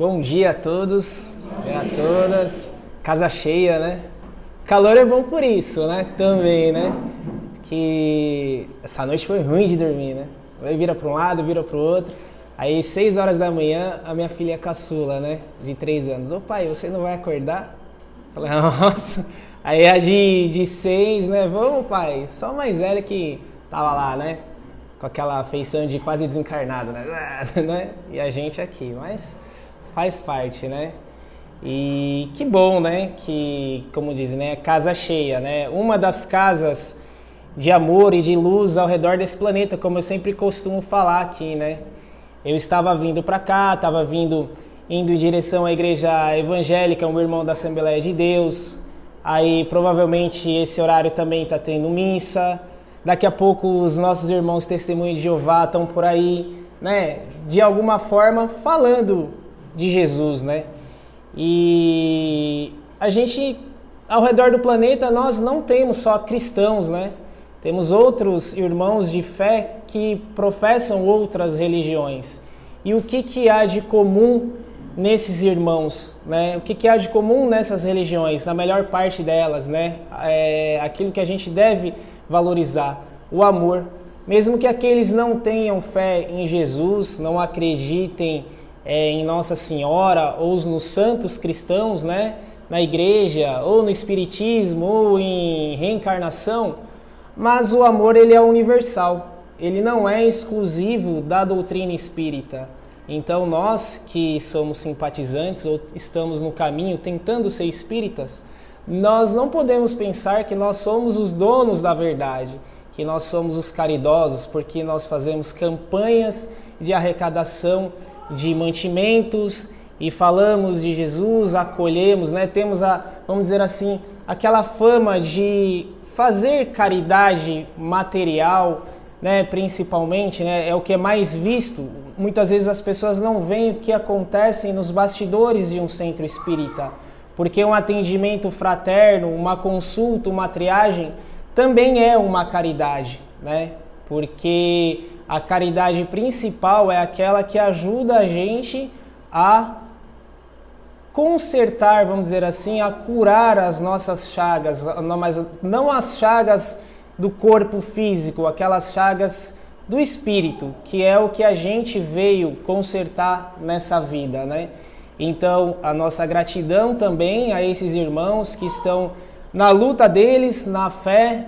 Bom dia a todos e a todas. Casa cheia, né? Calor é bom por isso, né? Também, né? Que essa noite foi ruim de dormir, né? Aí vira para um lado, vira para o outro. Aí 6 horas da manhã, a minha filha caçula, né? De 3 anos. Ô pai, você não vai acordar? Eu falei, nossa. Aí a de 6, né? Vamos pai. Só mais velha que tava lá, né? Com aquela feição de quase desencarnado, né? E a gente aqui, mas faz parte, né? E que bom, né? Que, como dizem, né? Casa cheia, né? Uma das casas de amor e de luz ao redor desse planeta, como eu sempre costumo falar aqui, né? Eu estava vindo para cá, indo em direção à igreja evangélica, um irmão da Assembleia de Deus. Aí provavelmente esse horário também está tendo missa. Daqui a pouco os nossos irmãos Testemunho de Jeová estão por aí, né? De alguma forma falando de Jesus, né? E a gente, ao redor do planeta, nós não temos só cristãos, né? Temos outros irmãos de fé que professam outras religiões. E o que há de comum nesses irmãos, né? O que há de comum nessas religiões, na melhor parte delas, né? Aquilo que a gente deve valorizar, o amor. Mesmo que aqueles não tenham fé em Jesus, não acreditem em Nossa Senhora ou nos santos cristãos, né? Na igreja, ou no espiritismo, ou em reencarnação, mas o amor ele é universal, ele não é exclusivo da doutrina espírita. Então nós que somos simpatizantes ou estamos no caminho tentando ser espíritas, nós não podemos pensar que nós somos os donos da verdade, que nós somos os caridosos, porque nós fazemos campanhas de arrecadação de mantimentos e falamos de Jesus, acolhemos, né? Temos vamos dizer assim, aquela fama de fazer caridade material, né, principalmente, né, é o que é mais visto. Muitas vezes as pessoas não veem o que acontece nos bastidores de um centro espírita, porque um atendimento fraterno, uma consulta, uma triagem, também é uma caridade, né? Porque a caridade principal é aquela que ajuda a gente a consertar, vamos dizer assim, a curar as nossas chagas, mas não as chagas do corpo físico, aquelas chagas do espírito, que é o que a gente veio consertar nessa vida, né? Então, a nossa gratidão também a esses irmãos que estão na luta deles, na fé,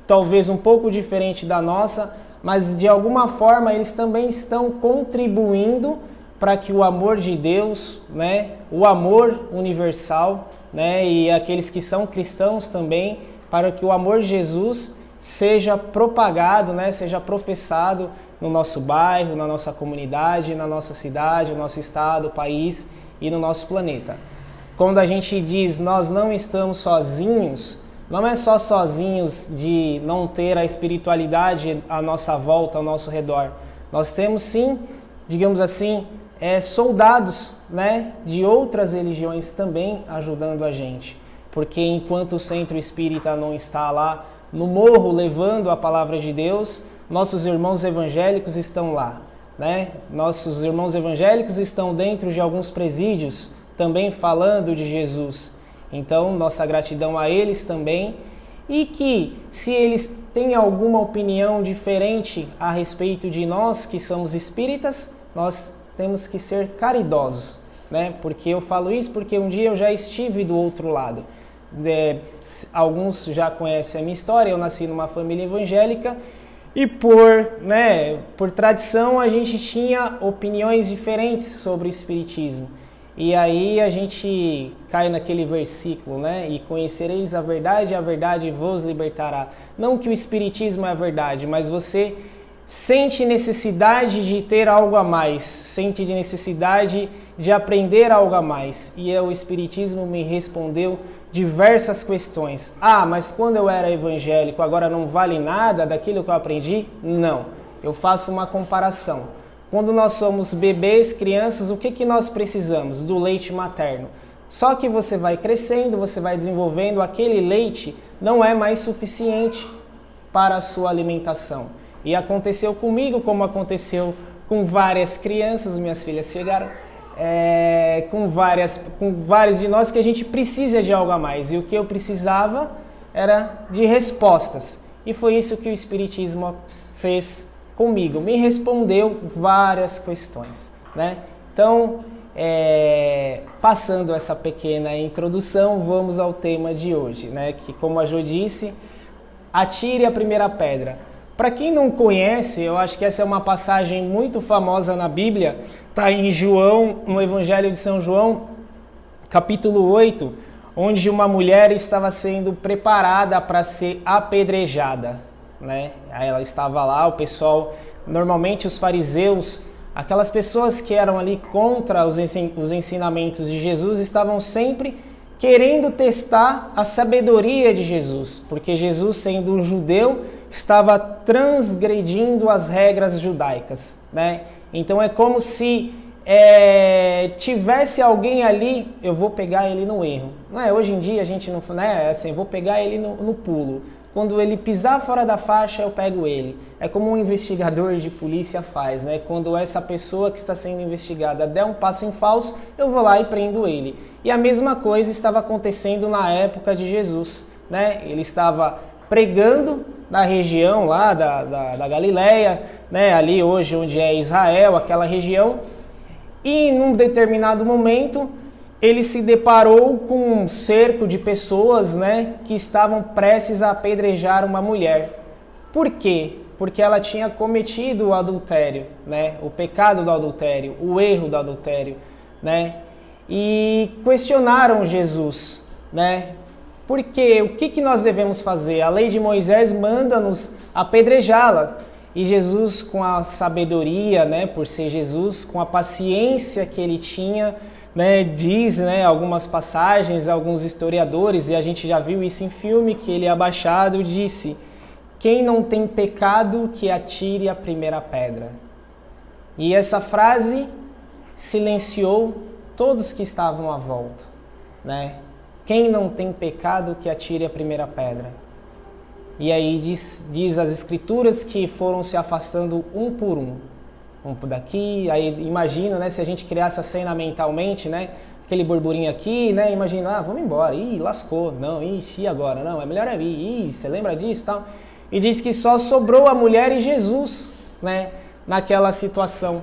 talvez um pouco diferente da nossa, mas de alguma forma eles também estão contribuindo para que o amor de Deus, né, o amor universal, né, e aqueles que são cristãos também, para que o amor de Jesus seja propagado, né, seja professado no nosso bairro, na nossa comunidade, na nossa cidade, no nosso estado, país e no nosso planeta. Quando a gente diz nós não estamos sozinhos, não é só sozinhos de não ter a espiritualidade à nossa volta, ao nosso redor. Nós temos sim, digamos assim, soldados, né, de outras religiões também ajudando a gente. Porque enquanto o centro espírita não está lá no morro levando a palavra de Deus, nossos irmãos evangélicos estão lá, né? Nossos irmãos evangélicos estão dentro de alguns presídios também falando de Jesus. Então, nossa gratidão a eles também. E que, se eles têm alguma opinião diferente a respeito de nós que somos espíritas, nós temos que ser caridosos, né? Porque eu falo isso porque um dia eu já estive do outro lado. Alguns já conhecem a minha história, eu nasci numa família evangélica e por tradição a gente tinha opiniões diferentes sobre o espiritismo. E aí a gente cai naquele versículo, né? E conhecereis a verdade vos libertará. Não que o espiritismo é a verdade, mas você sente necessidade de ter algo a mais, sente necessidade de aprender algo a mais. E o espiritismo me respondeu diversas questões. Mas quando eu era evangélico, agora não vale nada daquilo que eu aprendi? Não. Eu faço uma comparação. Quando nós somos bebês, crianças, o que nós precisamos? Do leite materno. Só que você vai crescendo, você vai desenvolvendo, aquele leite não é mais suficiente para a sua alimentação. E aconteceu comigo, como aconteceu com várias crianças, minhas filhas chegaram, com vários de nós que a gente precisa de algo a mais. E o que eu precisava era de respostas. E foi isso que o Espiritismo fez comigo. Me respondeu várias questões, né? Então, passando essa pequena introdução, vamos ao tema de hoje, né? Que, como a Jo disse, atire a primeira pedra. Para quem não conhece, eu acho que essa é uma passagem muito famosa na Bíblia, está em João, no Evangelho de São João, capítulo 8, onde uma mulher estava sendo preparada para ser apedrejada, né? Aí ela estava lá, o pessoal, normalmente os fariseus, aquelas pessoas que eram ali contra os ensinamentos de Jesus, estavam sempre querendo testar a sabedoria de Jesus, porque Jesus, sendo um judeu, estava transgredindo as regras judaicas, né? Então é como se tivesse alguém ali, eu vou pegar ele no erro. Não é? Hoje em dia a gente não, né? Assim, vou pegar ele no pulo. Quando ele pisar fora da faixa, eu pego ele. É como um investigador de polícia faz, né? Quando essa pessoa que está sendo investigada der um passo em falso, eu vou lá e prendo ele. E a mesma coisa estava acontecendo na época de Jesus, né? Ele estava pregando na região lá da Galileia, né? Ali hoje onde é Israel, aquela região. E num determinado momento, ele se deparou com um cerco de pessoas, né, que estavam prestes a apedrejar uma mulher. Por quê? Porque ela tinha cometido o adultério, né, o pecado do adultério, o erro do adultério, né? E questionaram Jesus, né? Porque o que nós devemos fazer? A lei de Moisés manda-nos apedrejá-la. E Jesus, com a sabedoria, né, por ser Jesus, com a paciência que ele tinha, né, diz, né, algumas passagens, alguns historiadores, e a gente já viu isso em filme, que ele abaixado disse: quem não tem pecado, que atire a primeira pedra. E essa frase silenciou todos que estavam à volta, né? Quem não tem pecado, que atire a primeira pedra. E aí diz as escrituras que foram se afastando um por um por daqui. Aí imagina, né, se a gente criasse a cena mentalmente, né, aquele burburinho aqui, né, imagina, vamos embora, lascou, não, e agora, não, é melhor ir, você lembra disso e tal. E diz que só sobrou a mulher e Jesus, né, naquela situação.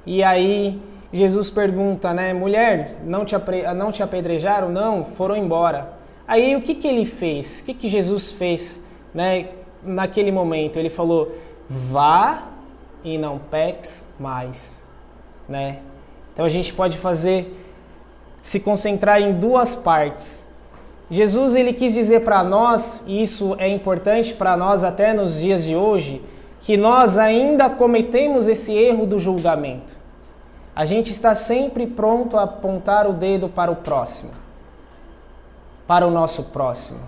E aí Jesus pergunta, né, mulher, não te apedrejaram? Não, foram embora. Aí o que ele fez? O que Jesus fez, né, naquele momento? Ele falou: vá e não peques mais, né? Então a gente pode se concentrar em duas partes. Jesus, ele quis dizer para nós, e isso é importante para nós até nos dias de hoje, que nós ainda cometemos esse erro do julgamento. A gente está sempre pronto a apontar o dedo para o próximo, para o nosso próximo.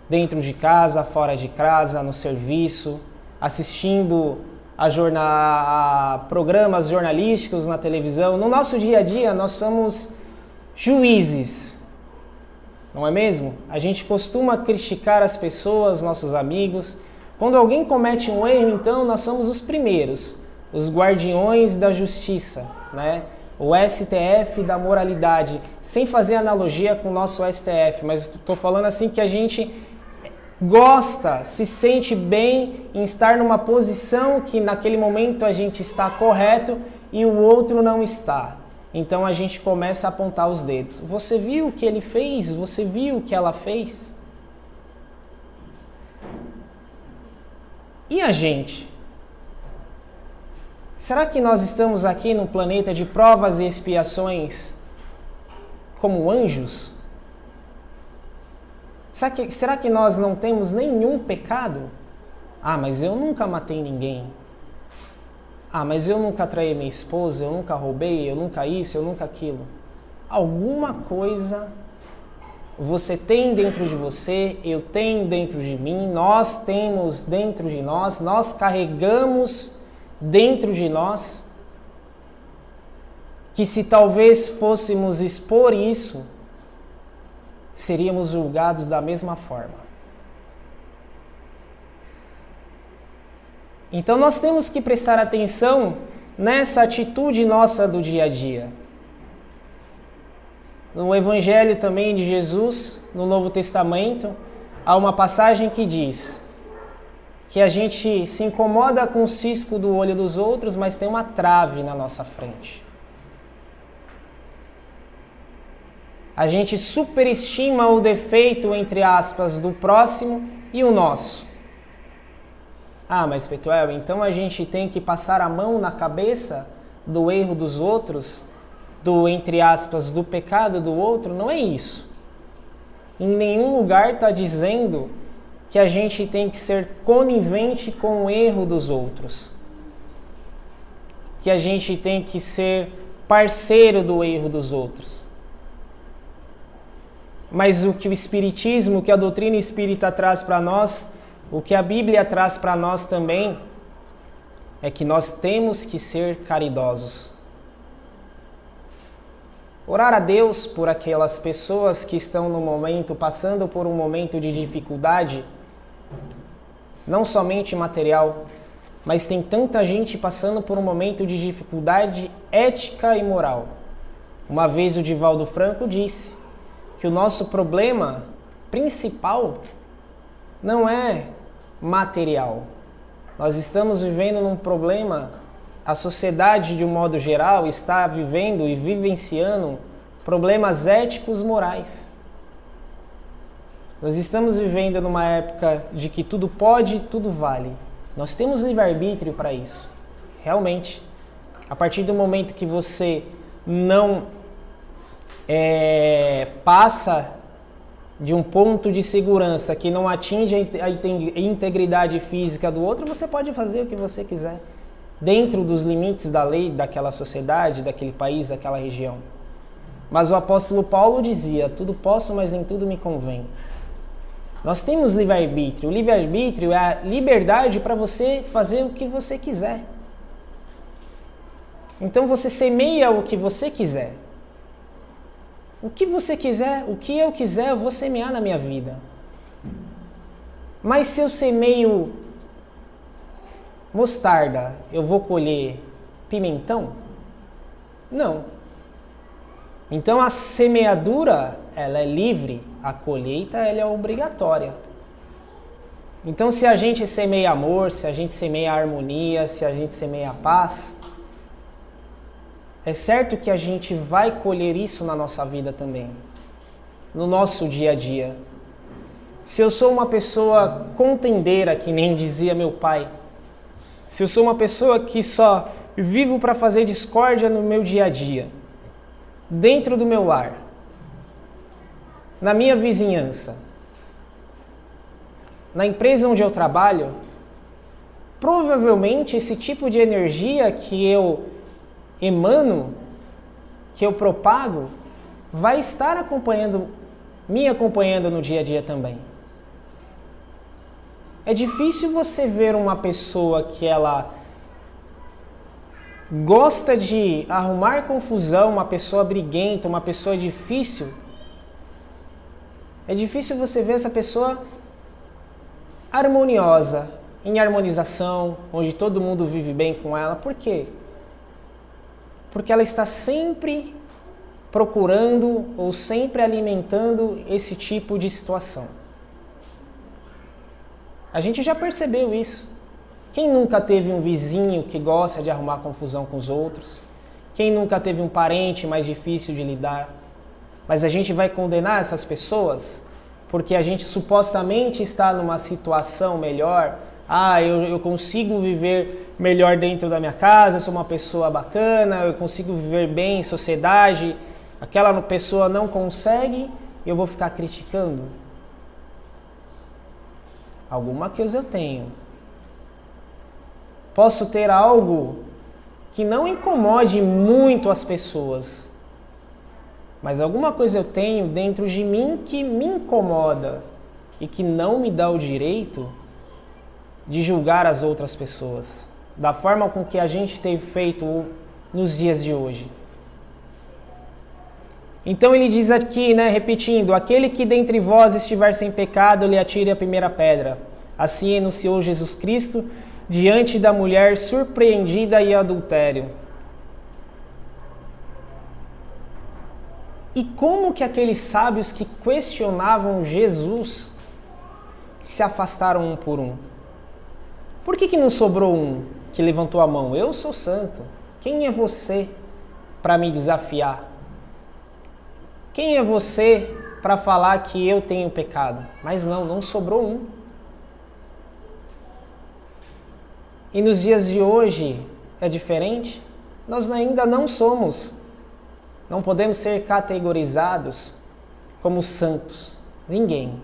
Dentro de casa, fora de casa, no serviço, assistindo a programas jornalísticos na televisão. No nosso dia a dia, nós somos juízes, não é mesmo? A gente costuma criticar as pessoas, nossos amigos. Quando alguém comete um erro, então, nós somos os primeiros, os guardiões da justiça, né? O STF da moralidade, sem fazer analogia com o nosso STF, mas estou falando assim que a gente gosta, se sente bem em estar numa posição que naquele momento a gente está correto e o outro não está. Então a gente começa a apontar os dedos. Você viu o que ele fez? Você viu o que ela fez? E a gente? Será que nós estamos aqui no planeta de provas e expiações como anjos? Será que nós não temos nenhum pecado? Ah, mas eu nunca matei ninguém. Ah, mas eu nunca traí minha esposa, eu nunca roubei, eu nunca isso, eu nunca aquilo. Alguma coisa você tem dentro de você, eu tenho dentro de mim, nós temos dentro de nós carregamos dentro de nós, que se talvez fôssemos expor isso, seríamos julgados da mesma forma. Então nós temos que prestar atenção nessa atitude nossa do dia a dia. No Evangelho também de Jesus, no Novo Testamento, há uma passagem que diz que a gente se incomoda com o cisco do olho dos outros, mas tem uma trave na nossa frente. A gente superestima o defeito, entre aspas, do próximo e o nosso. Ah, mas Petuel, então a gente tem que passar a mão na cabeça do erro dos outros, do, entre aspas, do pecado do outro? Não é isso. Em nenhum lugar está dizendo que a gente tem que ser conivente com o erro dos outros. Que a gente tem que ser parceiro do erro dos outros. Mas o que o Espiritismo, o que a doutrina espírita traz para nós, o que a Bíblia traz para nós também, é que nós temos que ser caridosos. Orar a Deus por aquelas pessoas que estão no momento, passando por um momento de dificuldade, não somente material, mas tem tanta gente passando por um momento de dificuldade ética e moral. Uma vez o Divaldo Franco disse que o nosso problema principal não é material. Nós estamos vivendo num problema, a sociedade de um modo geral está vivendo e vivenciando problemas éticos morais. Nós estamos vivendo numa época de que tudo pode, tudo vale. Nós temos livre-arbítrio para isso. Realmente, a partir do momento que você não passa de um ponto de segurança que não atinge a integridade física do outro, você pode fazer o que você quiser, dentro dos limites da lei daquela sociedade, daquele país, daquela região. Mas o apóstolo Paulo dizia, tudo posso, mas nem tudo me convém. Nós temos livre-arbítrio. O livre-arbítrio é a liberdade para você fazer o que você quiser. Então você semeia o que você quiser. O que você quiser, o que eu quiser, eu vou semear na minha vida. Mas se eu semeio mostarda, eu vou colher pimentão? Não. Então a semeadura, ela é livre, a colheita, ela é obrigatória. Então se a gente semeia amor, se a gente semeia harmonia, se a gente semeia paz, é certo que a gente vai colher isso na nossa vida também, no nosso dia a dia. Se eu sou uma pessoa contendeira, que nem dizia meu pai, se eu sou uma pessoa que só vivo para fazer discórdia no meu dia a dia, dentro do meu lar, na minha vizinhança, na empresa onde eu trabalho, provavelmente esse tipo de energia que eu emano, que eu propago, vai estar me acompanhando no dia a dia também. É difícil você ver uma pessoa que ela gosta de arrumar confusão, uma pessoa briguenta, uma pessoa difícil. É difícil você ver essa pessoa harmoniosa, em harmonização, onde todo mundo vive bem com ela. Por quê? Porque ela está sempre procurando ou sempre alimentando esse tipo de situação. A gente já percebeu isso. Quem nunca teve um vizinho que gosta de arrumar confusão com os outros? Quem nunca teve um parente mais difícil de lidar? Mas a gente vai condenar essas pessoas porque a gente supostamente está numa situação melhor. Eu consigo viver melhor dentro da minha casa, eu sou uma pessoa bacana, eu consigo viver bem em sociedade. Aquela pessoa não consegue, eu vou ficar criticando? Alguma coisa eu tenho. Posso ter algo que não incomode muito as pessoas, mas alguma coisa eu tenho dentro de mim que me incomoda e que não me dá o direito de julgar as outras pessoas, da forma com que a gente tem feito nos dias de hoje. Então ele diz aqui, repetindo, aquele que dentre vós estiver sem pecado, lhe atire a primeira pedra. Assim enunciou Jesus Cristo diante da mulher surpreendida em adultério. E como que aqueles sábios que questionavam Jesus se afastaram um por um? Por que não sobrou um que levantou a mão? Eu sou santo. Quem é você para me desafiar? Quem é você para falar que eu tenho pecado? Mas não sobrou um. E nos dias de hoje é diferente? Nós ainda não podemos ser categorizados como santos. Ninguém.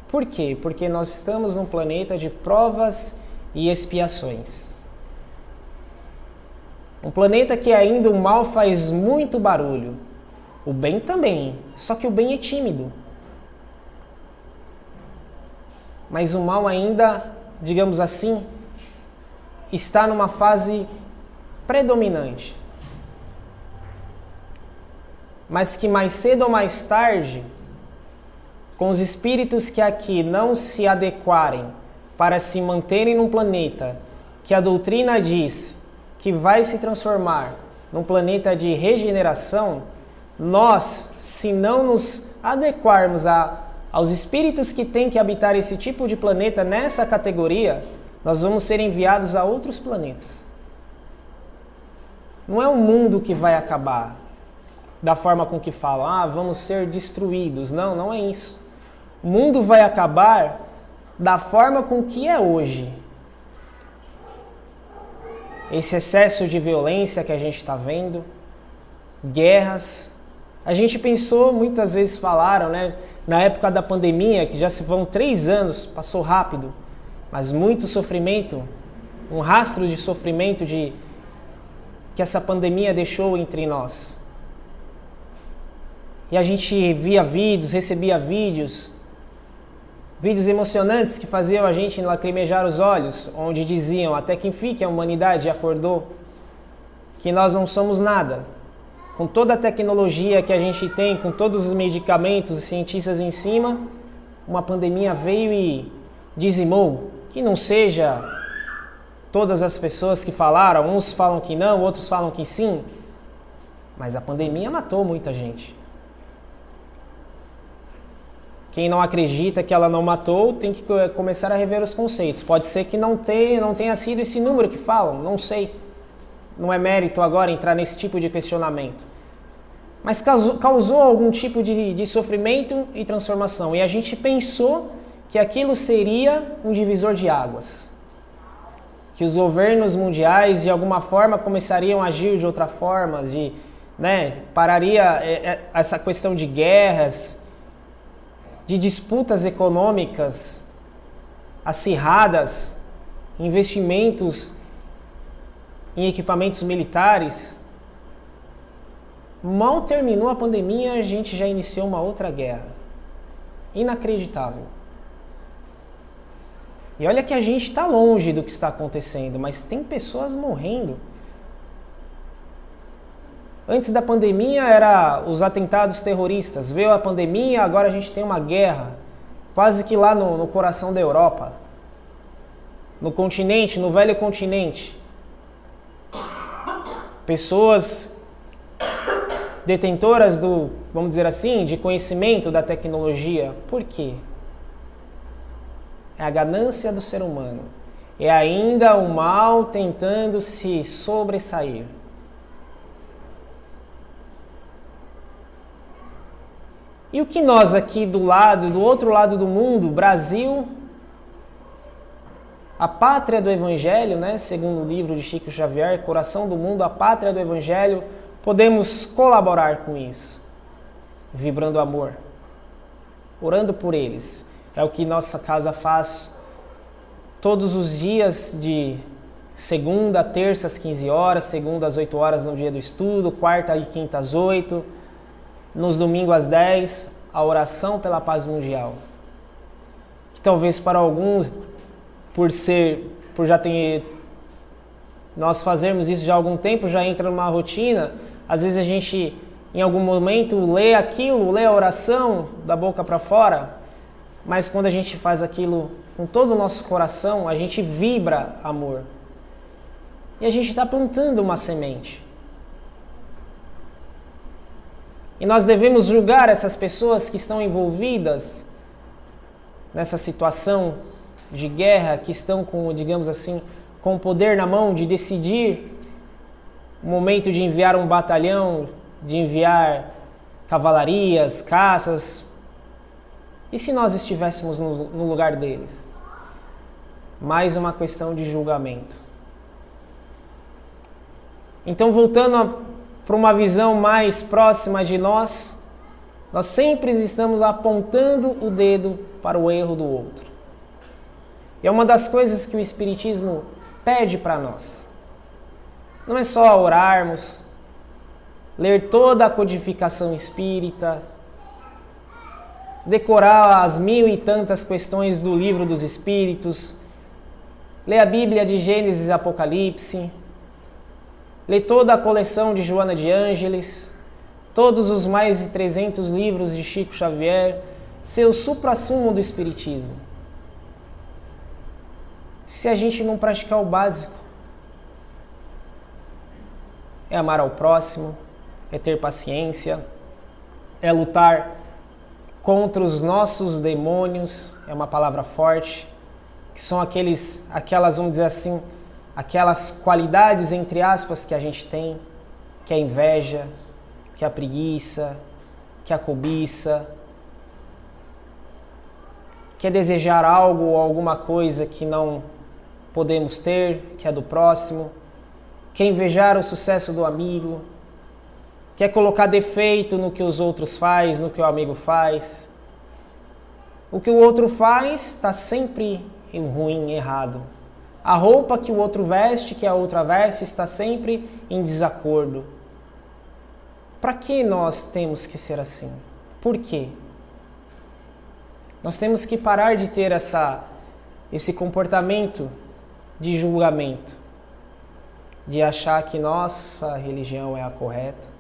Por quê? Porque nós estamos num planeta de provas e expiações. Um planeta que ainda o mal faz muito barulho. O bem também, só que o bem é tímido. Mas o mal ainda, digamos assim, está numa fase predominante. Mas que mais cedo ou mais tarde, com os espíritos que aqui não se adequarem para se manterem num planeta que a doutrina diz que vai se transformar num planeta de regeneração, nós, se não nos adequarmos aos espíritos que têm que habitar esse tipo de planeta nessa categoria, nós vamos ser enviados a outros planetas. Não é um mundo que vai acabar da forma com que falam, vamos ser destruídos. Não é isso. O mundo vai acabar da forma com que é hoje. Esse excesso de violência que a gente está vendo, guerras. A gente pensou, muitas vezes falaram, na época da pandemia, que já se vão 3 anos, passou rápido, mas muito sofrimento, um rastro de sofrimento que essa pandemia deixou entre nós. E a gente via vídeos, recebia vídeos emocionantes que faziam a gente lacrimejar os olhos, onde diziam, até que enfim que a humanidade acordou, que nós não somos nada. Com toda a tecnologia que a gente tem, com todos os medicamentos, os cientistas em cima, uma pandemia veio e dizimou. Que não seja todas as pessoas que falaram, uns falam que não, outros falam que sim, mas a pandemia matou muita gente. Quem não acredita que ela não matou tem que começar a rever os conceitos. Pode ser que não tenha sido esse número que falam, não sei. Não é mérito agora entrar nesse tipo de questionamento. Mas causou algum tipo de sofrimento e transformação. E a gente pensou que aquilo seria um divisor de águas. Que os governos mundiais, de alguma forma, começariam a agir de outra forma, pararia essa questão de guerras, de disputas econômicas acirradas, investimentos em equipamentos militares. Mal terminou a pandemia, a gente já iniciou uma outra guerra. Inacreditável. E olha que a gente está longe do que está acontecendo, mas tem pessoas morrendo. Antes da pandemia era os atentados terroristas. Veio a pandemia, agora a gente tem uma guerra. Quase que lá no coração da Europa. No continente, no velho continente. Pessoas detentoras vamos dizer assim, de conhecimento da tecnologia. Por quê? É a ganância do ser humano. É ainda o mal tentando se sobressair. E o que nós aqui do outro lado do mundo, Brasil, a pátria do Evangelho, segundo o livro de Chico Xavier, Coração do Mundo, a pátria do Evangelho, podemos colaborar com isso, vibrando amor, orando por eles. É o que nossa casa faz todos os dias, de segunda, terça às 15 horas, segunda às 8 horas no dia do estudo, quarta e quinta às 8, nos domingos às 10, a oração pela paz mundial. Que talvez para alguns, nós fazermos isso já há algum tempo, já entra numa rotina. Às vezes a gente, em algum momento, lê a oração da boca para fora, mas quando a gente faz aquilo com todo o nosso coração, a gente vibra amor. E a gente está plantando uma semente. E nós devemos julgar essas pessoas que estão envolvidas nessa situação de guerra, que estão com, digamos assim, com o poder na mão de decidir o momento de enviar um batalhão, de enviar cavalarias, caças. E se nós estivéssemos no lugar deles? Mais uma questão de julgamento. Então, voltando para uma visão mais próxima de nós sempre estamos apontando o dedo para o erro do outro. E é uma das coisas que o Espiritismo pede para nós. Não é só orarmos, ler toda a codificação espírita, decorar as 1000 e tantas questões do Livro dos Espíritos, ler a Bíblia de Gênesis e Apocalipse, ler toda a coleção de Joana de Ângeles, todos os mais de 300 livros de Chico Xavier, ser o suprassumo do Espiritismo. Se a gente não praticar o básico, é amar ao próximo, é ter paciência, é lutar contra os nossos demônios, é uma palavra forte, que são aquelas, vamos dizer assim, aquelas qualidades, entre aspas, que a gente tem, que é a inveja, que é a preguiça, que é a cobiça, que é desejar algo ou alguma coisa que não podemos ter, que é do próximo, que é invejar o sucesso do amigo, que é colocar defeito no que os outros fazem, no que o amigo faz. O que o outro faz está sempre ruim, errado. A roupa que o outro veste, que a outra veste, está sempre em desacordo. Para que nós temos que ser assim? Por quê? Nós temos que parar de ter esse comportamento de julgamento, de achar que nossa religião é a correta,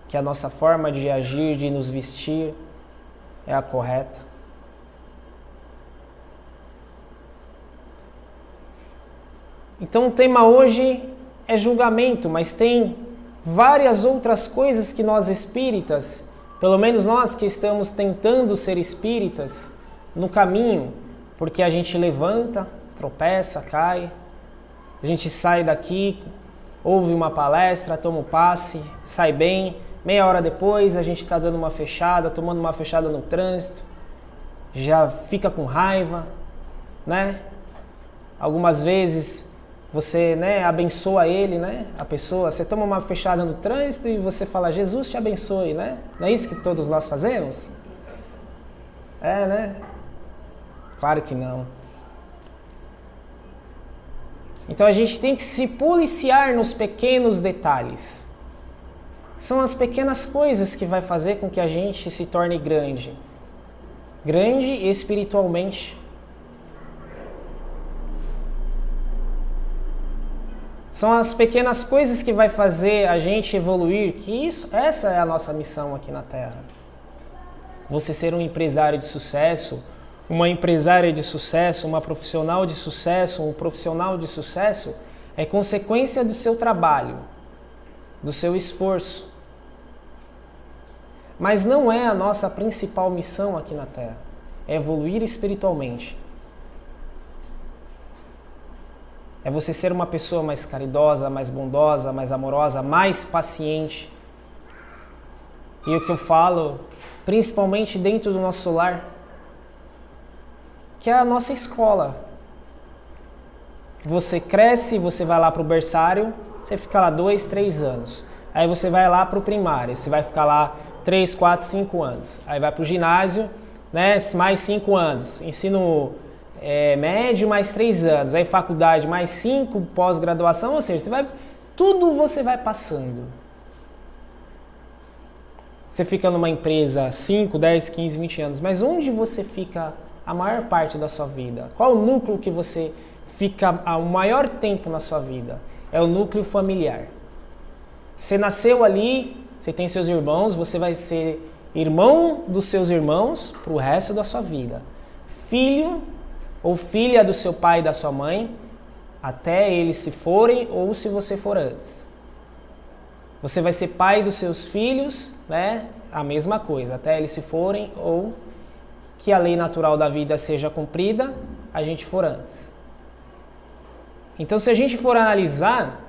que a nossa forma de agir, de nos vestir é a correta. Então o tema hoje é julgamento, mas tem várias outras coisas que nós espíritas, pelo menos nós que estamos tentando ser espíritas, no caminho, porque a gente levanta, tropeça, cai, a gente sai daqui, ouve uma palestra, toma um passe, sai bem, meia hora depois a gente está dando uma fechada, tomando uma fechada no trânsito, já fica com raiva, né? Algumas vezes você, abençoa ele, a pessoa, você toma uma fechada no trânsito e você fala, Jesus te abençoe, né? Não é isso que todos nós fazemos? É, né? Claro que não. Então a gente tem que se policiar nos pequenos detalhes. São as pequenas coisas que vai fazer com que a gente se torne grande. Grande espiritualmente. São as pequenas coisas que vai fazer a gente evoluir, essa é a nossa missão aqui na Terra. Você ser um empresário de sucesso, uma empresária de sucesso, uma profissional de sucesso, um profissional de sucesso, é consequência do seu trabalho, do seu esforço. Mas não é a nossa principal missão aqui na Terra, é evoluir espiritualmente. É você ser uma pessoa mais caridosa, mais bondosa, mais amorosa, mais paciente. E o que eu falo, principalmente dentro do nosso lar, que é a nossa escola. Você cresce, você vai lá para o berçário, você fica lá 2, 3 anos. Aí você vai lá para o primário, você vai ficar lá 3, 4, 5 anos. Aí vai para o ginásio, mais 5 anos. Ensino médio, mais 3 anos. Aí faculdade, mais 5, pós-graduação. Ou seja, tudo você vai passando. Você fica numa empresa 5, 10, 15, 20 anos. Mas onde você fica a maior parte da sua vida? Qual o núcleo que você fica o maior tempo na sua vida? É o núcleo familiar. Você nasceu ali, você tem seus irmãos, você vai ser irmão dos seus irmãos para o resto da sua vida. Filho ou filha do seu pai e da sua mãe, até eles se forem ou se você for antes. Você vai ser pai dos seus filhos, né? A mesma coisa, até eles se forem, ou que a lei natural da vida seja cumprida, a gente for antes. Então, se a gente for analisar,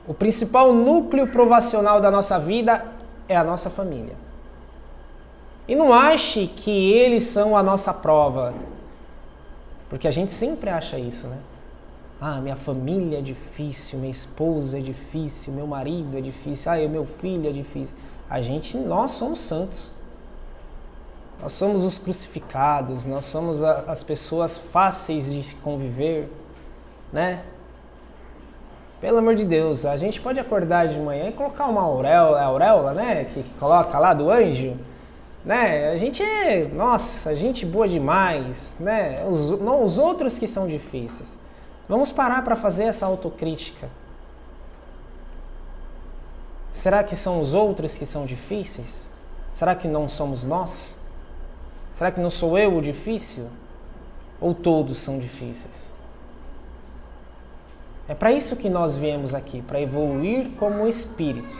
o principal núcleo provacional da nossa vida é a nossa família. E não ache que eles são a nossa prova, porque a gente sempre acha isso, né? Ah, minha família é difícil, minha esposa é difícil, meu marido é difícil, meu filho é difícil. Nós somos santos. Nós somos os crucificados, nós somos as pessoas fáceis de conviver, né? Pelo amor de Deus, a gente pode acordar de manhã e colocar uma auréola, né? Que coloca lá do anjo, né? A gente gente boa demais, né? Os outros que são difíceis. Vamos parar para fazer essa autocrítica. Será que são os outros que são difíceis? Será que não somos nós? Será que não sou eu o difícil? Ou todos são difíceis? É para isso que nós viemos aqui, para evoluir como espíritos.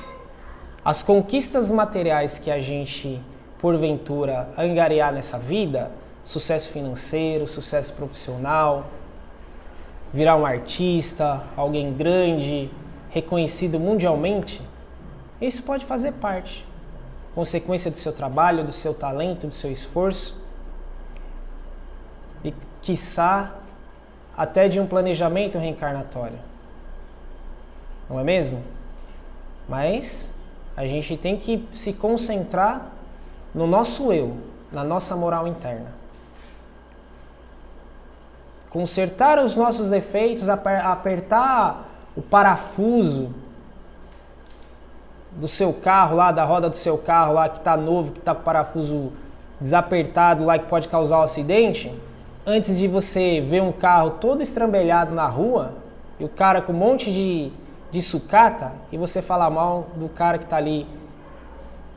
As conquistas materiais que a gente, porventura, angariar nessa vida, sucesso financeiro, sucesso profissional, virar um artista, alguém grande, reconhecido mundialmente, isso pode fazer parte. Consequência do seu trabalho, do seu talento, do seu esforço e, quiçá, até de um planejamento reencarnatório. Não é mesmo? Mas a gente tem que se concentrar no nosso eu, na nossa moral interna. Consertar os nossos defeitos, apertar o parafuso do seu carro lá, da roda do seu carro lá, que está novo, que está com o parafuso desapertado lá, que pode causar um acidente, antes de você ver um carro todo estrambelhado na rua, e o cara com um monte de sucata, e você falar mal do cara que está ali,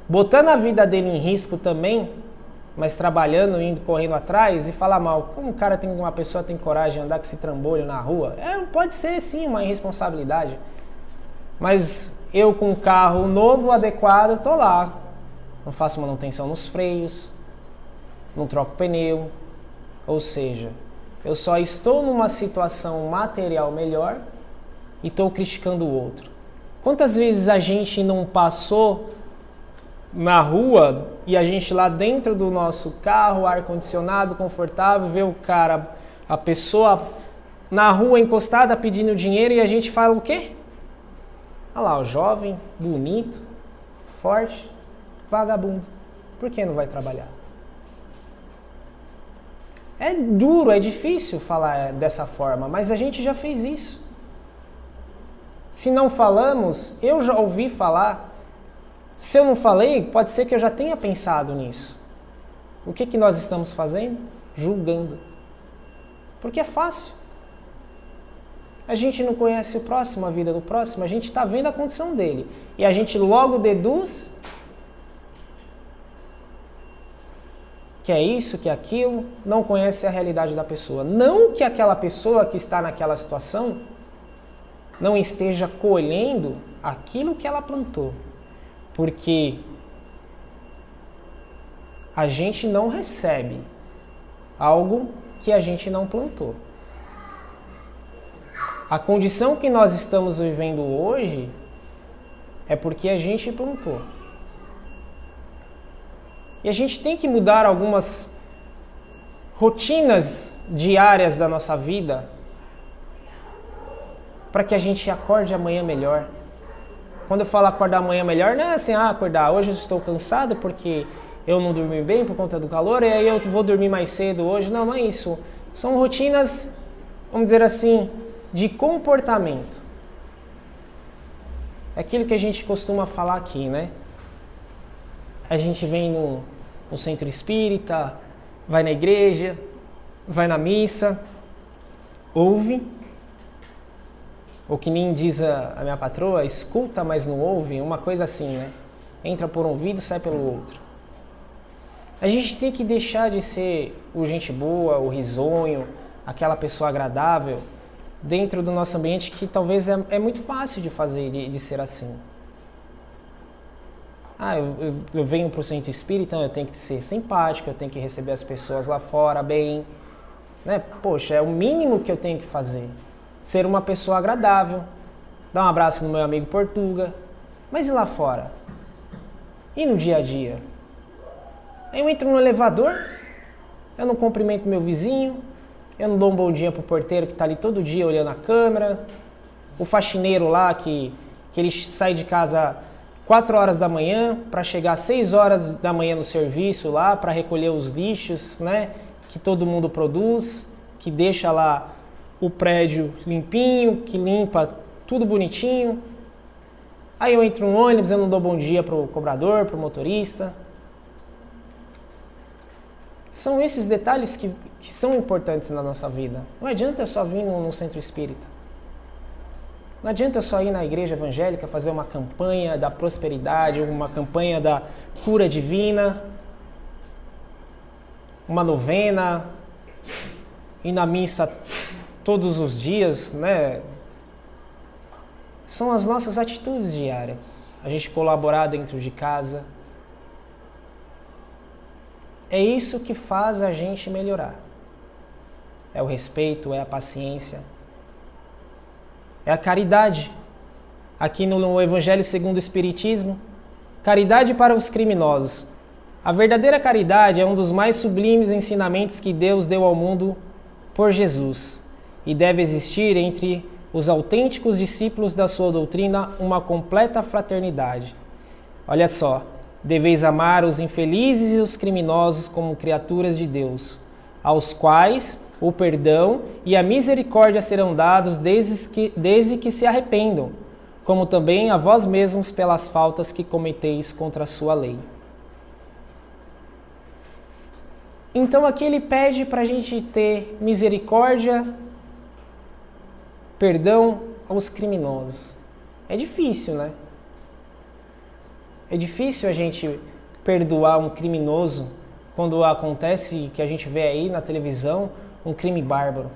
botando a vida dele em risco também, mas trabalhando, indo, correndo atrás, e falar mal. Como uma pessoa tem coragem de andar com esse trambolho na rua? Pode ser sim uma irresponsabilidade. Mas eu com um carro novo, adequado, estou lá. Não faço manutenção nos freios, não troco pneu. Ou seja, eu só estou numa situação material melhor e estou criticando o outro. Quantas vezes a gente não passou na rua e a gente lá dentro do nosso carro, ar-condicionado, confortável, vê a pessoa na rua encostada pedindo dinheiro e a gente fala o quê? Olha lá, o jovem, bonito, forte, vagabundo. Por que não vai trabalhar? É duro, é difícil falar dessa forma, mas a gente já fez isso. Se não falamos, eu já ouvi falar. Se eu não falei, pode ser que eu já tenha pensado nisso. O que nós estamos fazendo? Julgando. Porque é fácil. A gente não conhece o próximo, a vida do próximo, a gente está vendo a condição dele. E a gente logo deduz que é isso, que é aquilo, não conhece a realidade da pessoa. Não que aquela pessoa que está naquela situação não esteja colhendo aquilo que ela plantou. Porque a gente não recebe algo que a gente não plantou. A condição que nós estamos vivendo hoje é porque a gente plantou. E a gente tem que mudar algumas rotinas diárias da nossa vida para que a gente acorde amanhã melhor. Quando eu falo acordar amanhã melhor, não é assim, acordar, hoje eu estou cansado porque eu não dormi bem por conta do calor, e aí eu vou dormir mais cedo hoje. Não, não é isso. São rotinas, vamos dizer assim, de comportamento. É aquilo que a gente costuma falar aqui, né? A gente vem no centro espírita, vai na igreja, vai na missa, ouve, ou que nem diz a minha patroa, escuta, mas não ouve, uma coisa assim, né? Entra por um ouvido, sai pelo outro. A gente tem que deixar de ser o gente boa, o risonho, aquela pessoa agradável, dentro do nosso ambiente que talvez é muito fácil de fazer, de ser assim. Eu venho para o centro espírita, então eu tenho que ser simpático, eu tenho que receber as pessoas lá fora bem. Né? Poxa, é o mínimo que eu tenho que fazer. Ser uma pessoa agradável, dar um abraço no meu amigo Portuga. Mas e lá fora? E no dia a dia? Eu entro no elevador, eu não cumprimento meu vizinho, eu não dou um bom dia pro porteiro que está ali todo dia olhando a câmera, o faxineiro lá que ele sai de casa 4 horas da manhã para chegar às 6 horas da manhã no serviço lá para recolher os lixos, né, que todo mundo produz, que deixa lá o prédio limpinho, que limpa tudo bonitinho. Aí eu entro no ônibus, eu não dou bom dia pro cobrador, pro motorista. São esses detalhes que são importantes na nossa vida. Não adianta eu só vir no centro espírita. Não adianta eu só ir na igreja evangélica fazer uma campanha da prosperidade, uma campanha da cura divina, uma novena, ir na missa todos os dias, né? São as nossas atitudes diárias. A gente colaborar dentro de casa. É isso que faz a gente melhorar. É o respeito, é a paciência. É a caridade. Aqui no Evangelho segundo o Espiritismo, caridade para os criminosos. A verdadeira caridade é um dos mais sublimes ensinamentos que Deus deu ao mundo por Jesus. E deve existir entre os autênticos discípulos da sua doutrina uma completa fraternidade. Olha só. Deveis amar os infelizes e os criminosos como criaturas de Deus, aos quais o perdão e a misericórdia serão dados desde que se arrependam, como também a vós mesmos pelas faltas que cometeis contra a sua lei. Então aqui ele pede para a gente ter misericórdia, perdão aos criminosos. É difícil, né? É difícil a gente perdoar um criminoso quando acontece que a gente vê aí na televisão um crime bárbaro.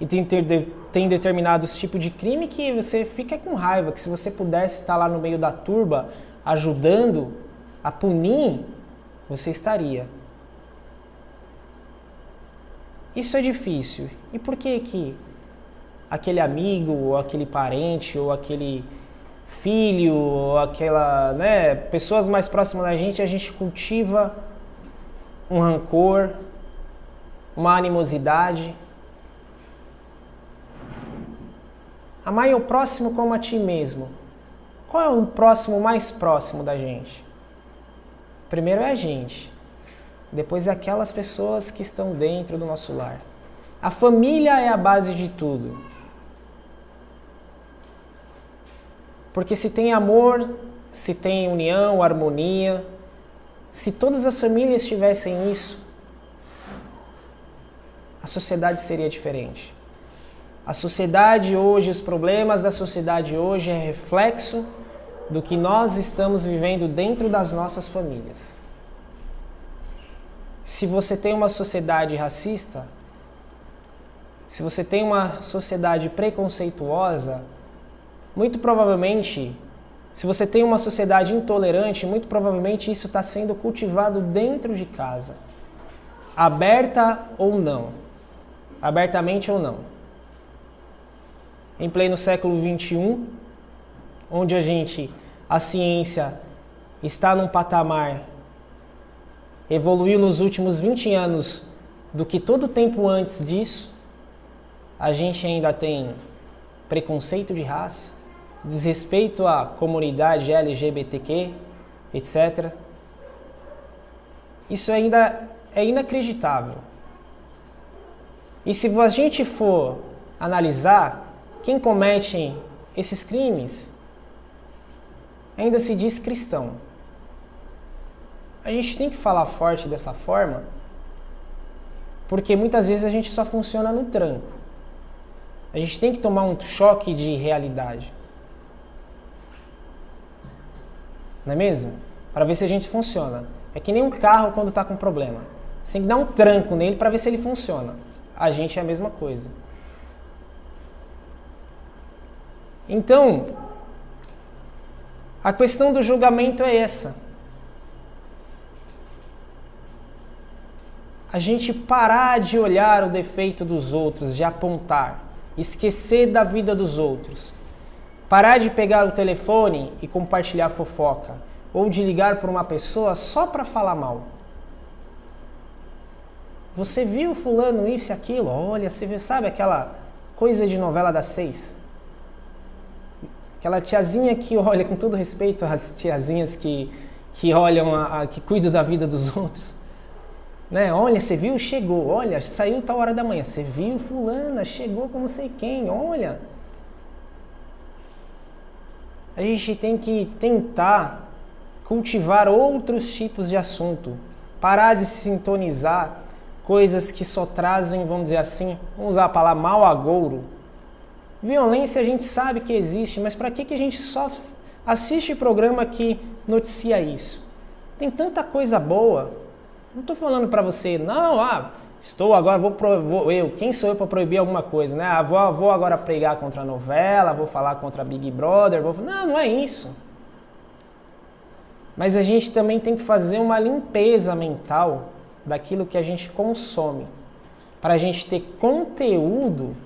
E tem determinados tipos de crime que você fica com raiva, que se você pudesse estar lá no meio da turba ajudando a punir, você estaria. Isso é difícil. E por que aquele amigo, ou aquele parente, ou aquele filho, ou aquela, né, pessoas mais próximas da gente, a gente cultiva um rancor, uma animosidade? Amai o próximo como a ti mesmo. Qual é o próximo mais próximo da gente? Primeiro é a gente. Depois é aquelas pessoas que estão dentro do nosso lar. A família é a base de tudo. Porque se tem amor, se tem união, harmonia, se todas as famílias tivessem isso, a sociedade seria diferente. A sociedade hoje, os problemas da sociedade hoje é reflexo do que nós estamos vivendo dentro das nossas famílias. Se você tem uma sociedade racista, se você tem uma sociedade preconceituosa, muito provavelmente, se você tem uma sociedade intolerante, muito provavelmente isso está sendo cultivado dentro de casa. Aberta ou não. Abertamente ou não. Em pleno século XXI, onde a ciência está num patamar, evoluiu nos últimos 20 anos do que todo o tempo antes disso, a gente ainda tem preconceito de raça, desrespeito à comunidade LGBTQ, etc. Isso ainda é inacreditável. E se a gente for analisar quem comete esses crimes, ainda se diz cristão. A gente tem que falar forte dessa forma, porque muitas vezes a gente só funciona no tranco. A gente tem que tomar um choque de realidade. Não é mesmo? Para ver se a gente funciona. É que nem um carro quando está com problema. Você tem que dar um tranco nele para ver se ele funciona. a gente é a mesma coisa. Então, a questão do julgamento é essa. A gente parar de olhar o defeito dos outros, de apontar, esquecer da vida dos outros. Parar de pegar o telefone e compartilhar fofoca, ou de ligar para uma pessoa só para falar mal. Você viu fulano isso e aquilo? Olha, você vê, sabe aquela coisa de novela das 6? Aquela tiazinha que olha, com todo respeito às tiazinhas que olham, que cuidam da vida dos outros. Né? Olha, você viu? Chegou. Olha, saiu tal hora da manhã. Você viu fulana? Chegou com não sei quem. Olha. A gente tem que tentar cultivar outros tipos de assunto. Parar de se sintonizar coisas que só trazem, vamos dizer assim, vamos usar a palavra mau agouro. Violência a gente sabe que existe, mas para que a gente só assiste programa que noticia isso? Tem tanta coisa boa. Não estou falando para você, não, estou agora, quem sou eu para proibir alguma coisa, né? Vou agora pregar contra a novela, vou falar contra a Big Brother, não é isso. Mas a gente também tem que fazer uma limpeza mental daquilo que a gente consome, para a gente ter conteúdo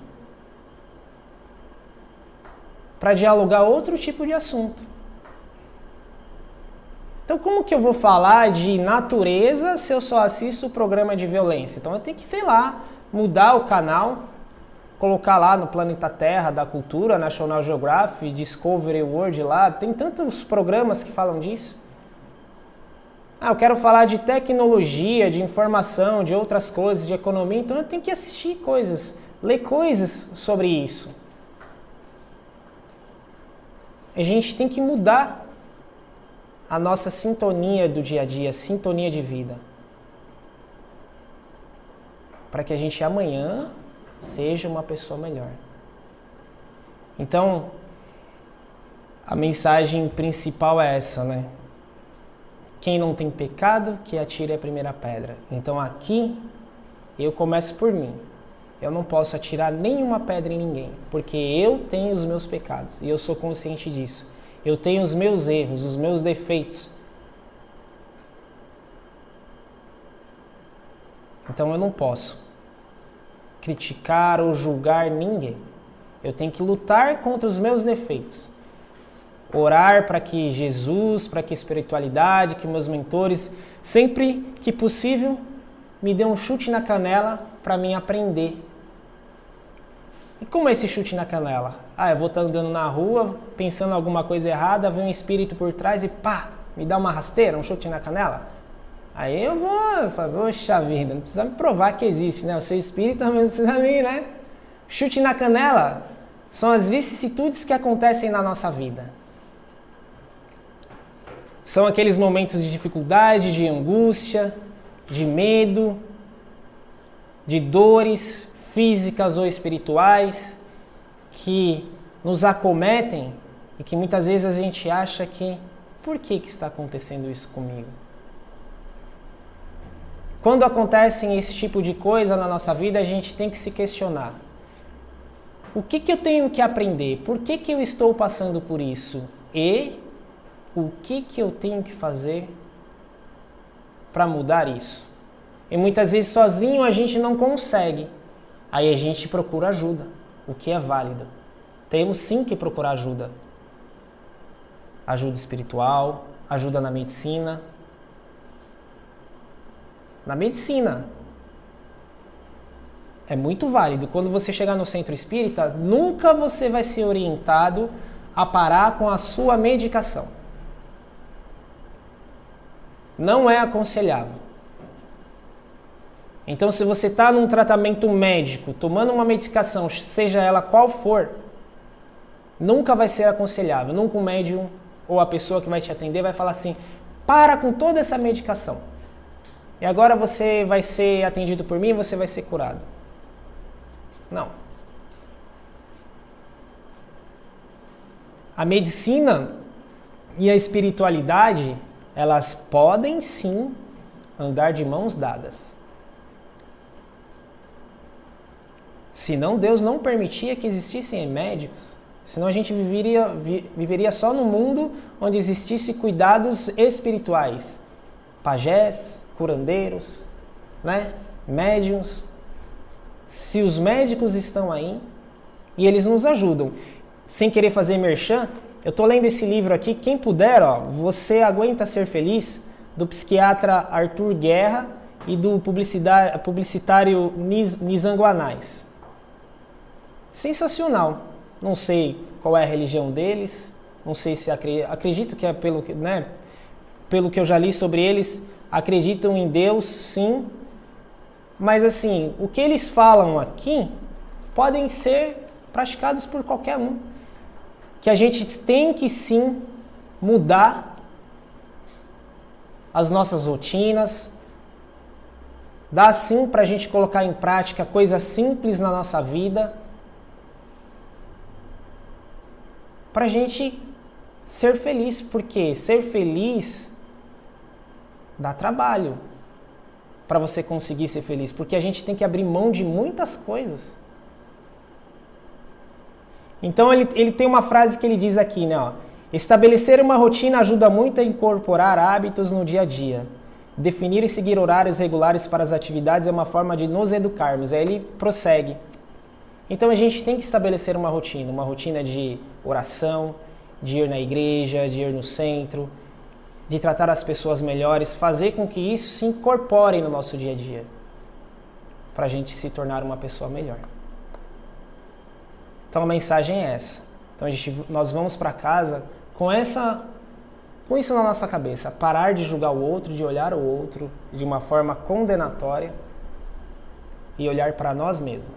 para dialogar outro tipo de assunto. Então, como que eu vou falar de natureza se eu só assisto o programa de violência? Então, eu tenho que, mudar o canal, colocar lá no Planeta Terra da Cultura, National Geographic, Discovery World lá. Tem tantos programas que falam disso. Eu quero falar de tecnologia, de informação, de outras coisas, de economia. Então, eu tenho que assistir coisas, ler coisas sobre isso. A gente tem que mudar a nossa sintonia do dia a dia, sintonia de vida. Para que a gente amanhã seja uma pessoa melhor. Então, a mensagem principal é essa, né? Quem não tem pecado, que atire a primeira pedra. Então aqui, eu começo por mim. Eu não posso atirar nenhuma pedra em ninguém, porque eu tenho os meus pecados e eu sou consciente disso. Eu tenho os meus erros, os meus defeitos. Então eu não posso criticar ou julgar ninguém. Eu tenho que lutar contra os meus defeitos. Orar para que Jesus, para que a espiritualidade, que meus mentores, sempre que possível, me dê um chute na canela para mim aprender. E como é esse chute na canela? Eu vou estar andando na rua, pensando alguma coisa errada, vem um espírito por trás e pá, me dá uma rasteira, um chute na canela? Aí eu falo, poxa vida, não precisa me provar que existe, né? O seu espírito também não precisa me, né? Chute na canela são as vicissitudes que acontecem na nossa vida. São aqueles momentos de dificuldade, de angústia, de medo, de dores físicas ou espirituais que nos acometem e que muitas vezes a gente acha que por que está acontecendo isso comigo? Quando acontecem esse tipo de coisa na nossa vida, a gente tem que se questionar. O que eu tenho que aprender? Por que eu estou passando por isso? E o que eu tenho que fazer para mudar isso? E muitas vezes sozinho a gente não consegue. Aí a gente procura ajuda, o que é válido. Temos sim que procurar ajuda. Ajuda espiritual, ajuda na medicina. Na medicina. É muito válido. Quando você chegar no centro espírita, nunca você vai ser orientado a parar com a sua medicação. Não é aconselhável. Então, se você está num tratamento médico, tomando uma medicação, seja ela qual for, nunca vai ser aconselhável. Nunca o médium ou a pessoa que vai te atender vai falar assim, para com toda essa medicação. E agora você vai ser atendido por mim e você vai ser curado. Não. A medicina e a espiritualidade, elas podem sim andar de mãos dadas. Senão Deus não permitia que existissem médicos. Senão a gente viveria só no mundo onde existissem cuidados espirituais. Pajés, curandeiros, né? Médiuns. Se os médicos estão aí e eles nos ajudam, sem querer fazer merchan, eu estou lendo esse livro aqui, quem puder, ó, Você Aguenta Ser Feliz, do psiquiatra Arthur Guerra e do publicitário Nizam Guanais. Sensacional. Não sei qual é a religião deles, não sei se acredito que é pelo que eu já li sobre eles, acreditam em Deus, sim. Mas assim, o que eles falam aqui podem ser praticados por qualquer um. Que a gente tem que sim mudar as nossas rotinas, dá sim para a gente colocar em prática coisas simples na nossa vida, para a gente ser feliz, porque ser feliz dá trabalho para você conseguir ser feliz, porque a gente tem que abrir mão de muitas coisas. Então ele tem uma frase que ele diz aqui, né? Ó, estabelecer uma rotina ajuda muito a incorporar hábitos no dia a dia. Definir e seguir horários regulares para as atividades é uma forma de nos educarmos. Aí ele prossegue. Então a gente tem que estabelecer uma rotina de oração, de ir na igreja, de ir no centro, de tratar as pessoas melhores, fazer com que isso se incorpore no nosso dia a dia, para a gente se tornar uma pessoa melhor. Então a mensagem é essa. Então nós vamos para casa com isso na nossa cabeça, parar de julgar o outro, de olhar o outro de uma forma condenatória e olhar para nós mesmos.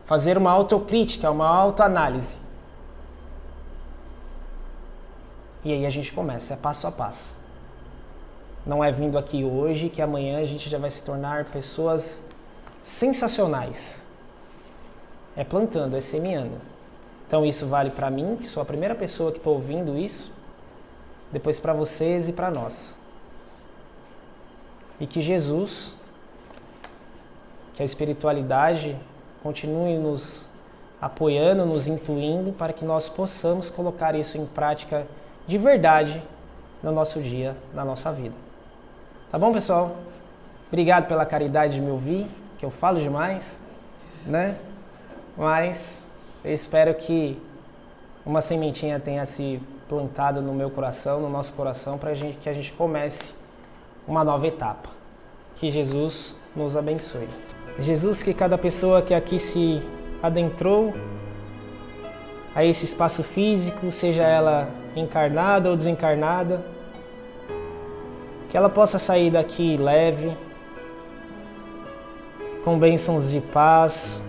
Fazer uma autocrítica, uma autoanálise. E aí a gente começa, é passo a passo. Não é vindo aqui hoje que amanhã a gente já vai se tornar pessoas sensacionais. É plantando, é semeando. Então isso vale para mim, que sou a primeira pessoa que estou ouvindo isso, depois para vocês e para nós. E que Jesus, que a espiritualidade continue nos apoiando, nos intuindo para que nós possamos colocar isso em prática de verdade no nosso dia, na nossa vida. Tá bom, pessoal? Obrigado pela caridade de me ouvir, que eu falo demais, né? Mas eu espero que uma sementinha tenha se plantado no meu coração, no nosso coração, para que a gente comece uma nova etapa. Que Jesus nos abençoe. Jesus, que cada pessoa que aqui se adentrou a esse espaço físico, seja ela encarnada ou desencarnada, que ela possa sair daqui leve, com bênçãos de paz,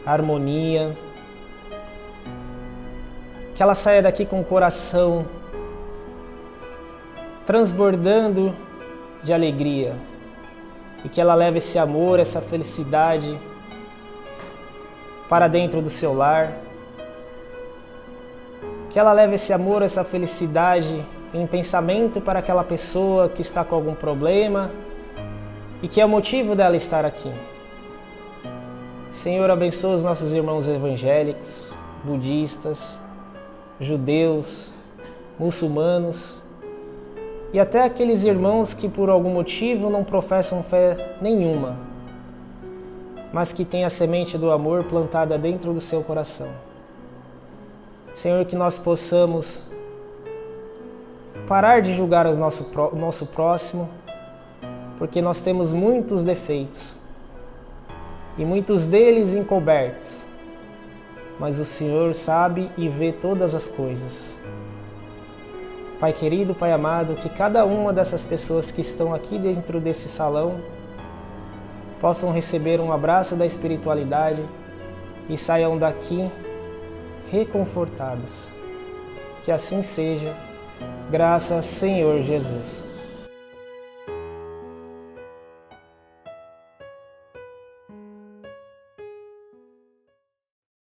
harmonia, que ela saia daqui com o coração transbordando de alegria e que ela leve esse amor, essa felicidade para dentro do seu lar, que ela leve esse amor, essa felicidade em pensamento para aquela pessoa que está com algum problema e que é o motivo dela estar aqui. Senhor, abençoa os nossos irmãos evangélicos, budistas, judeus, muçulmanos e até aqueles irmãos que por algum motivo não professam fé nenhuma, mas que têm a semente do amor plantada dentro do seu coração. Senhor, que nós possamos parar de julgar o nosso próximo, porque nós temos muitos defeitos e muitos deles encobertos, mas o Senhor sabe e vê todas as coisas. Pai querido, Pai amado, que cada uma dessas pessoas que estão aqui dentro desse salão possam receber um abraço da espiritualidade e saiam daqui reconfortados. Que assim seja, graças Senhor Jesus.